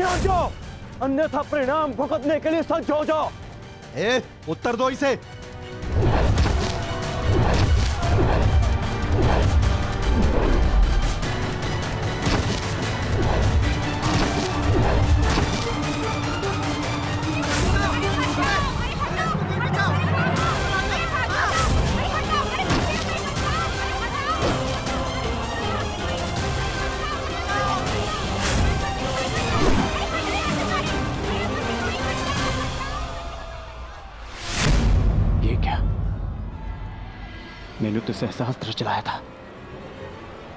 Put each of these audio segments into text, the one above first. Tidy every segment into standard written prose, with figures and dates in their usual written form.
पीछे हट जाओ, अन्यथा परिणाम भुगतने के लिए सज्ज हो जाओ। उत्तर दो इसे। मैंने तो सहस्त्र चलाया था,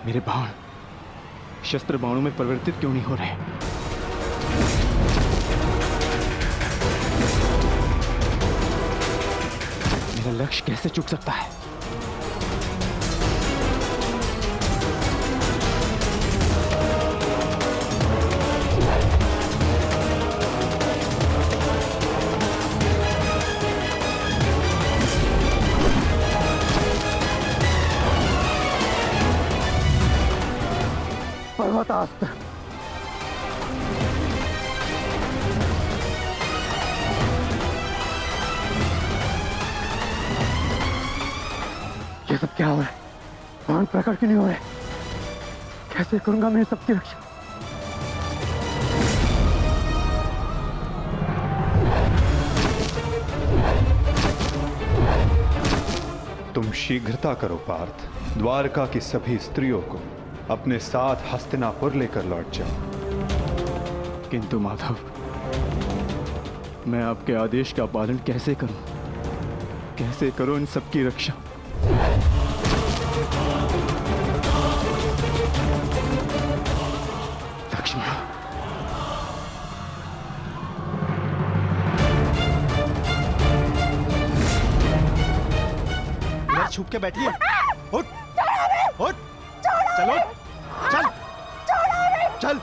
मेरे बाण शस्त्र बाणों में परिवर्तित क्यों नहीं हो रहे? मेरा लक्ष्य कैसे चूक सकता है? पर्वतास्त्र। ये सब क्या हो रहा है? बाण प्रकट क्यों नहीं हो रहे? कैसे करूंगा मैं सबकी रक्षा? तुम शीघ्रता करो पार्थ, द्वारका की सभी स्त्रियों को अपने साथ हस्तिनापुर लेकर लौट जाओ। किंतु माधव, मैं आपके आदेश का पालन कैसे करूं? कैसे करूं इन सबकी रक्षा? लक्ष्मण, इधर छुप के बैठिए। उठ, उठ, चलो, चल, चल।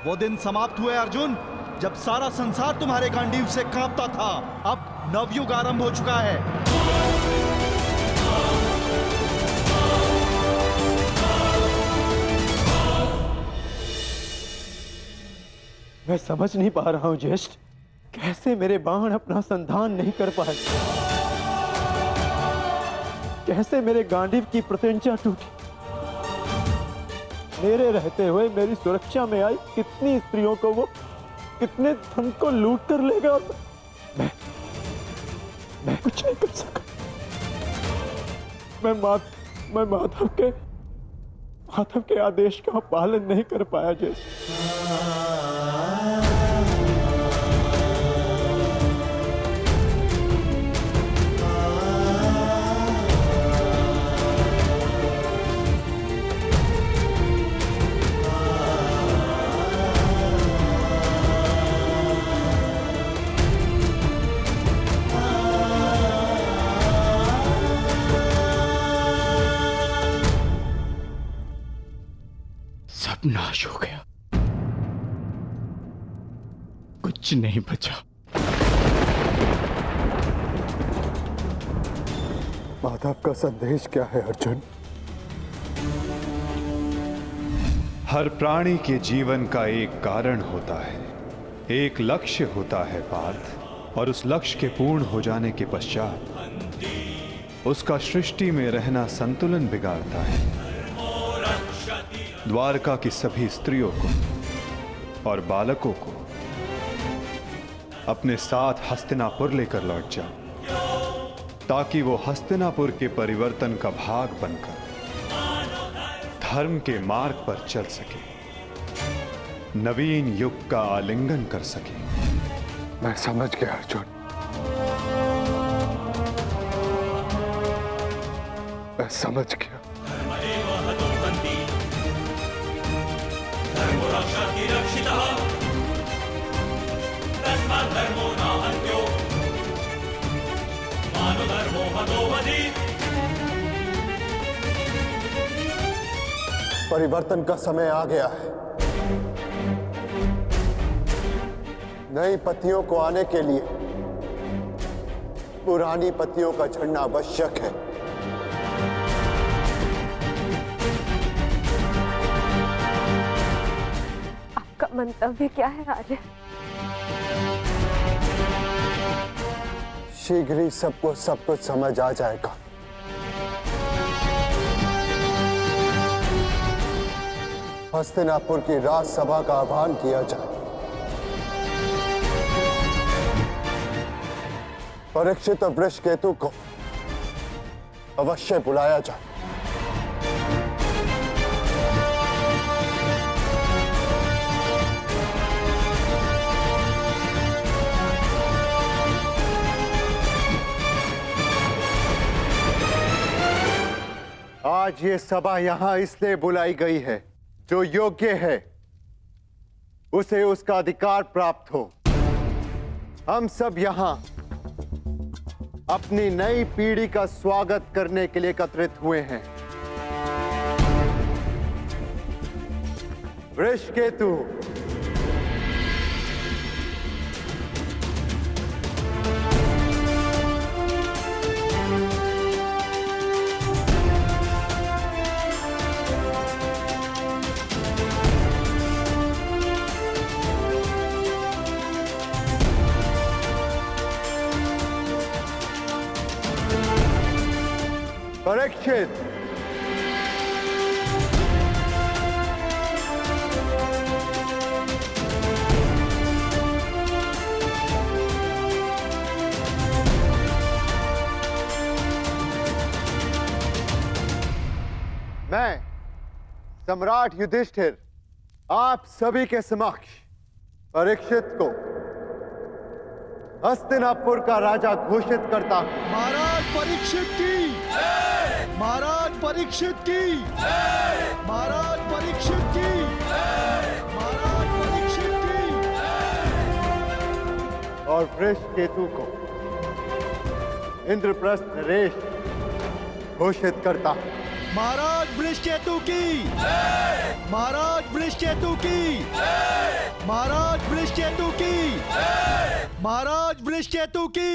वो दिन समाप्त हुए अर्जुन, जब सारा संसार तुम्हारे गांडीव से कांपता था। अब नवयुग आरंभ हो चुका है। मैं समझ नहीं पा रहा हूं ज्येष्ठ, कैसे मेरे बाण अपना संधान नहीं कर पाए? कैसे मेरे गांडीव की प्रत्यंचा टूटी? मेरे रहते हुए मेरी सुरक्षा में आई कितनी स्त्रियों को वो कितने धन को लूट कर ले गया। मैं कुछ नहीं कर सका। मैं माधव के आदेश का पालन नहीं कर पाया। जैसे नाश हो गया, कुछ नहीं बचा। माधव का संदेश क्या है अर्जुन? हर प्राणी के जीवन का एक कारण होता है, एक लक्ष्य होता है पार्थ, और उस लक्ष्य के पूर्ण हो जाने के पश्चात उसका सृष्टि में रहना संतुलन बिगाड़ता है। द्वारका की सभी स्त्रियों को और बालकों को अपने साथ हस्तिनापुर लेकर लौट जाओ, ताकि वो हस्तिनापुर के परिवर्तन का भाग बनकर धर्म के मार्ग पर चल सके, नवीन युग का आलिंगन कर सके। मैं समझ गया अर्जुन, मैं समझ गया। परिवर्तन का समय आ गया है। नई पत्तियों को आने के लिए पुरानी पत्तियों का झड़ना आवश्यक है। आपका मंतव्य क्या है आर्य? शीघ्र ही सबको सब कुछ समझ आ जाएगा। हस्तिनापुर की राजसभा का आह्वान किया जाए। परीक्षित और वृषकेतु को अवश्य बुलाया जाए। आज ये सभा यहां इसलिए बुलाई गई है, जो योग्य है उसे उसका अधिकार प्राप्त हो। हम सब यहां अपनी नई पीढ़ी का स्वागत करने के लिए एकत्रित हुए हैं। वृषकेतु, परीक्षित, मैं सम्राट युधिष्ठिर आप सभी के समक्ष परीक्षित को हस्तिनापुर का राजा घोषित करता हूं। महाराज परीक्षित की, महाराज परीक्षित की, महाराज परीक्षित की, महाराज परीक्षित की। और वृषकेतु को इंद्रप्रस्थ नरेश घोषित करता हूं। महाराज वृषकेतु की, महाराज वृषकेतु की, महाराज वृषकेतु की, महाराज वृषकेतु की।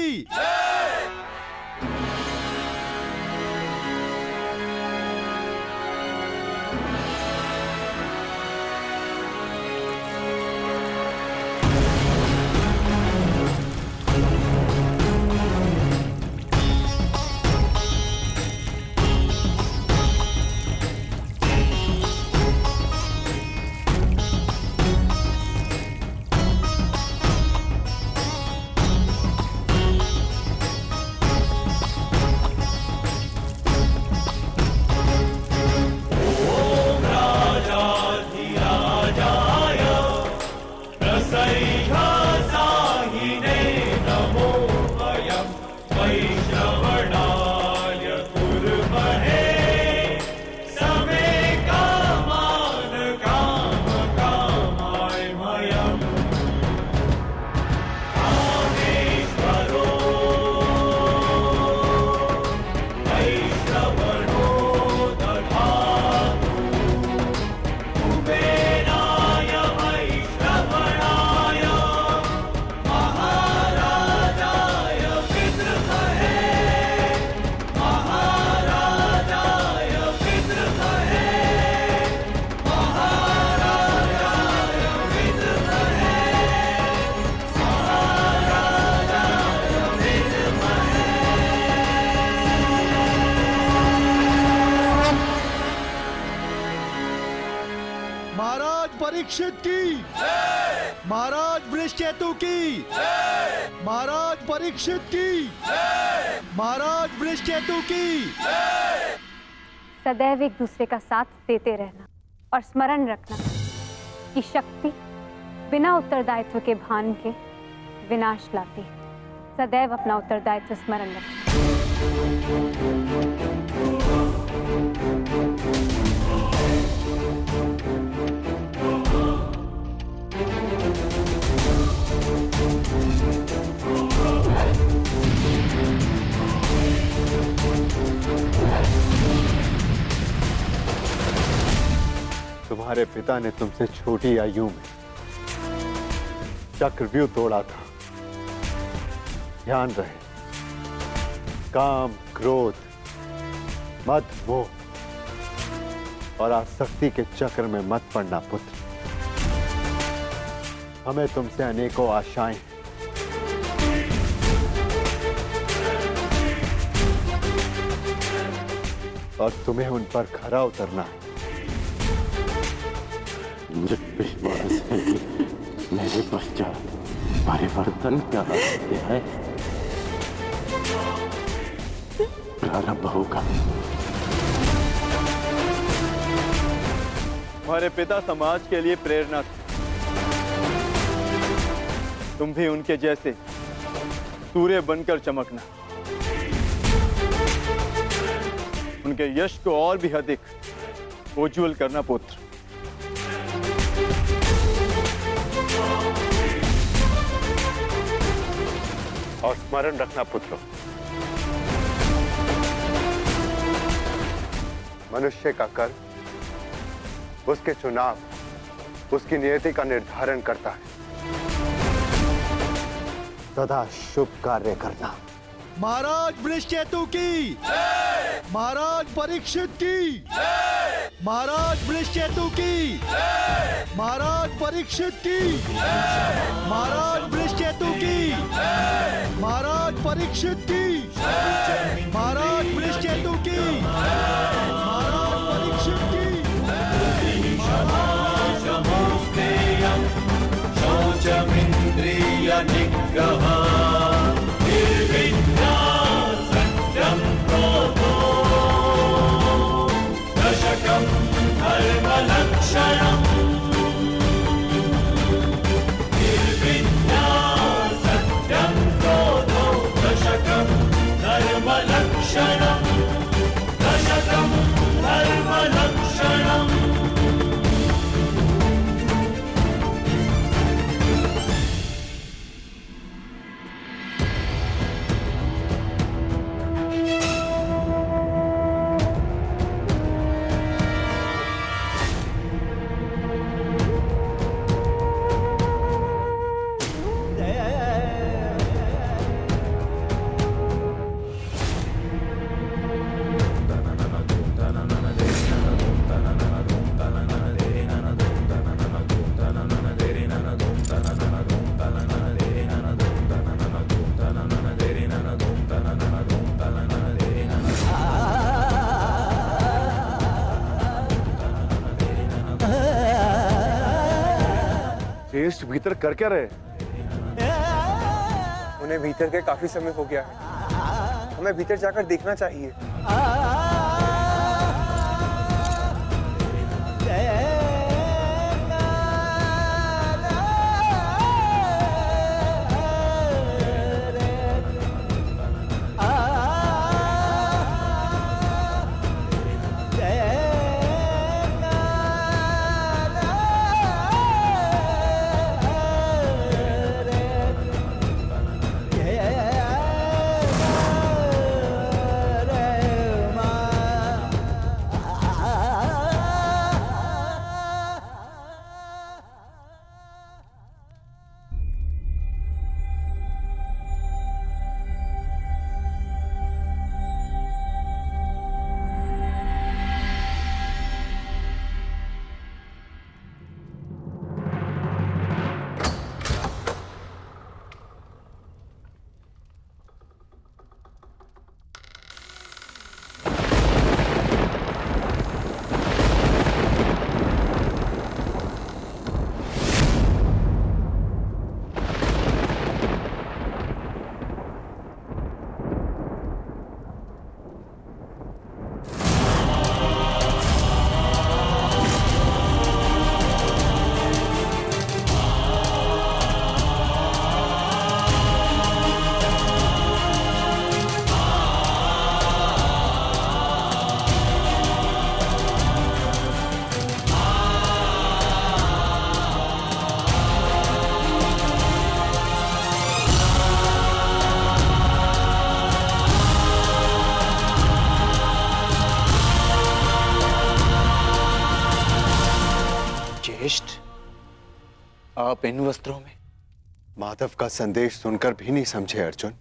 परीक्षित की, महाराज वृषकेतु की, महाराज परीक्षित की, महाराज वृषकेतु की। सदैव एक दूसरे का साथ देते रहना और स्मरण रखना कि शक्ति बिना उत्तरदायित्व के भान के विनाश लाती है। सदैव अपना उत्तरदायित्व स्मरण रखना। तुम्हारे पिता ने तुमसे छोटी आयु में चक्रव्यूह तोड़ा था। ध्यान रहे, काम, क्रोध, मद, मोह और आसक्ति के चक्र में मत पड़ना पुत्र। हमें तुमसे अनेकों आशाएं हैं। और तुम्हें उन पर खरा उतरना है। मुझे विश्वास है कि मेरे पश्चात परिवर्तन का अध्याय प्रारंभ होगा। हमारे पिता समाज के लिए प्रेरणा थे। तुम भी उनके जैसे सूर्य बनकर चमकना, उनके यश को और भी अधिक उज्ज्वल करना पुत्र। और स्मरण रखना पुत्रों, मनुष्य का कर्म उसके चुनाव, उसकी नियति का निर्धारण करता है। सदा शुभ कार्य करना। महाराज वृषकेतु की, महाराज परीक्षित की, महाराज वृषकेतु की, महाराज परीक्षित की, महाराज वृषकेतु की, महाराज परीक्षित की, महाराज वृषकेतु की, महाराज परीक्षित की। शौचमिंद्रिय निग्रह धर्मलक्षणम् निर्विद्या सत्यं क्रोधो दशकं धर्मलक्षणम् दशकं धर्मलक्षणम्। टेस्ट भीतर कर क्या रहे? उन्हें भीतर के काफी समय हो गया है, हमें भीतर जाकर देखना चाहिए। ज्येष्ठ, आप इन वस्त्रों में? माधव का संदेश सुनकर भी नहीं समझे अर्जुन।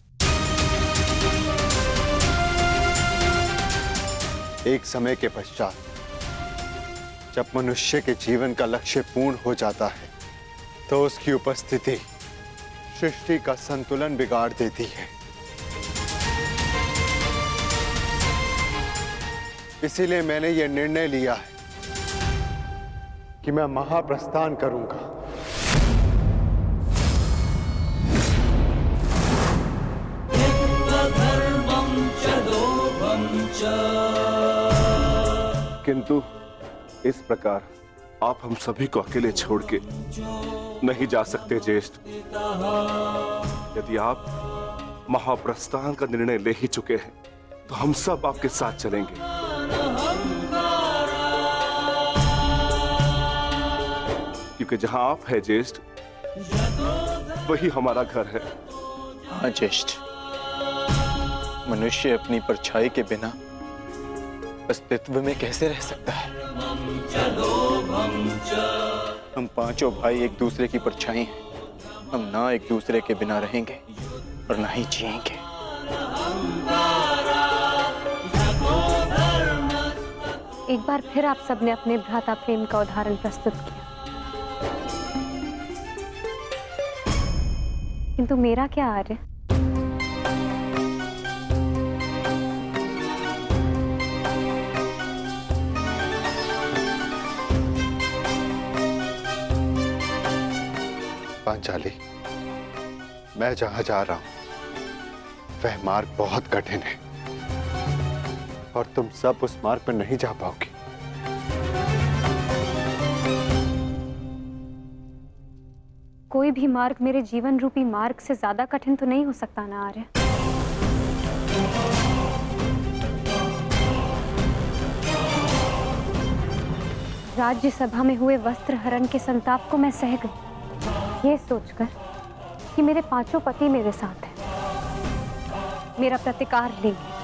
एक समय के पश्चात जब मनुष्य के जीवन का लक्ष्य पूर्ण हो जाता है तो उसकी उपस्थिति सृष्टि का संतुलन बिगाड़ देती है। इसीलिए मैंने यह निर्णय लिया है कि मैं महाप्रस्थान करूंगा। किंतु इस प्रकार आप हम सभी को अकेले छोड़ के नहीं जा सकते ज्येष्ठ। यदि आप महाप्रस्थान का निर्णय ले ही चुके हैं तो हम सब आपके साथ चलेंगे। क्योंकि जहां आप है ज्येष्ठ, वही हमारा घर है। हाँ ज्येष्ठ, मनुष्य अपनी परछाई के बिना अस्तित्व में कैसे रह सकता है? हम पांचों भाई एक दूसरे की परछाई हैं। हम ना एक दूसरे के बिना रहेंगे और ना ही जिएंगे। एक बार फिर आप सबने अपने भ्राता प्रेम का उदाहरण प्रस्तुत किया, किंतु मेरा क्या आर्य? पांचाली, मैं जहां जा रहा हूं वह मार्ग बहुत कठिन है और तुम सब उस मार्ग पर नहीं जा पाओगे। कोई भी मार्ग मेरे जीवन रूपी मार्ग से ज्यादा कठिन तो नहीं हो सकता ना आर्य? राज्यसभा में हुए वस्त्र हरण के संताप को मैं सह गई, ये सोचकर कि मेरे पांचों पति मेरे साथ हैं, मेरा प्रतिकार लेंगे।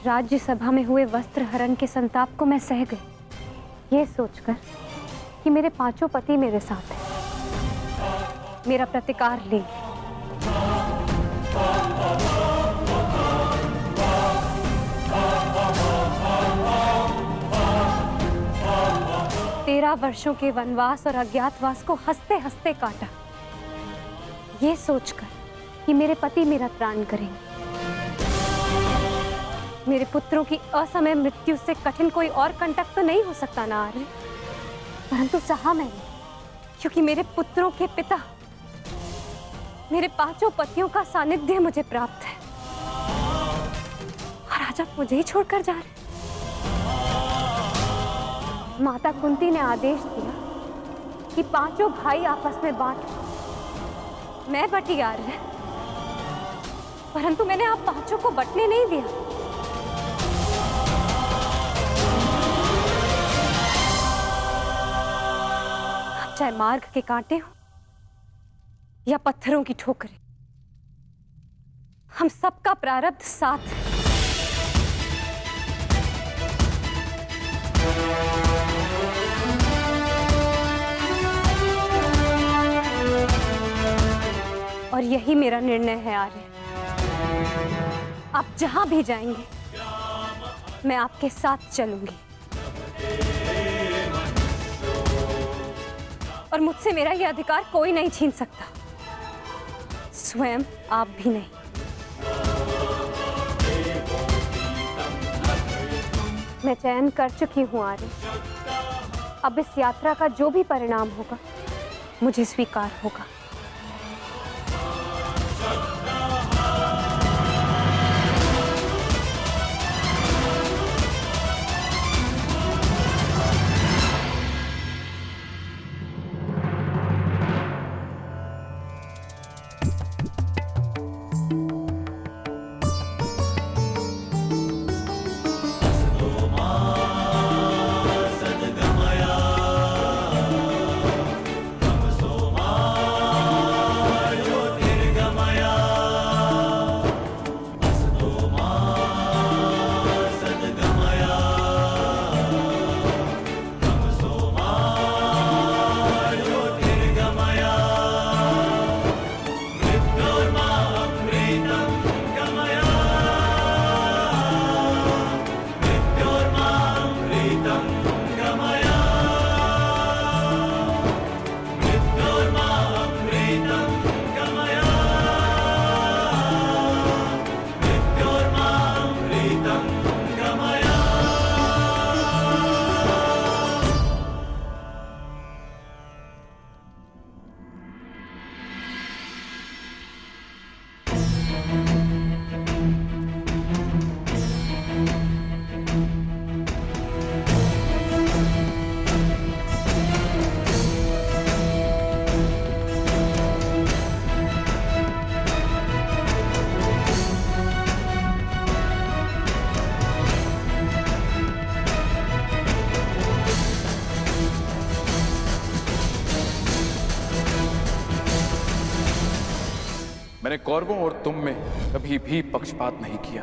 राज्यसभा में हुए वस्त्र हरण के संताप को मैं सह गई, ये सोचकर कि मेरे पांचों पति मेरे साथ हैं, मेरा प्रतिकार लेंगे। तेरह वर्षों के वनवास और अज्ञातवास को हंसते हंसते काटा, ये सोचकर कि मेरे पति मेरा त्राण करेंगे। मेरे पुत्रों की असमय मृत्यु से कठिन कोई और कंटक तो नहीं हो सकता ना आर्य, परंतु सहा मैंने, क्योंकि मेरे पुत्रों के पिता, मेरे पांचों पतियों का सानिध्य मुझे प्राप्त है, और आज आप मुझे ही छोड़कर जा रहे। माता कुंती ने आदेश दिया कि पांचों भाई आपस में बांट, मैं बटी आर्य, परंतु मैंने आप पांचों को बटने नहीं दिया। चाहे मार्ग के कांटे हो या पत्थरों की ठोकरें, हम सबका प्रारब्ध साथ है। और यही मेरा निर्णय है आर्य। आप जहां भी जाएंगे, मैं आपके साथ चलूंगी, और मुझसे मेरा यह अधिकार कोई नहीं छीन सकता, स्वयं आप भी नहीं। मैं चयन कर चुकी हूं आर्य, अब इस यात्रा का जो भी परिणाम होगा मुझे स्वीकार होगा। मैंने कौरवों और तुम में कभी भी पक्षपात नहीं किया।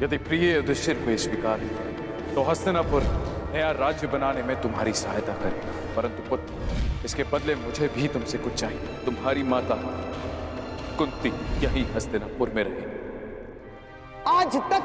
यदि प्रिय युधिष्ठिर को स्वीकार है तो हस्तिनापुर नया राज्य बनाने में तुम्हारी सहायता करे, परंतु पुत्र, इसके बदले मुझे भी तुमसे कुछ चाहिए। तुम्हारी माता कुंती यही हस्तिनापुर में रहे। आज तक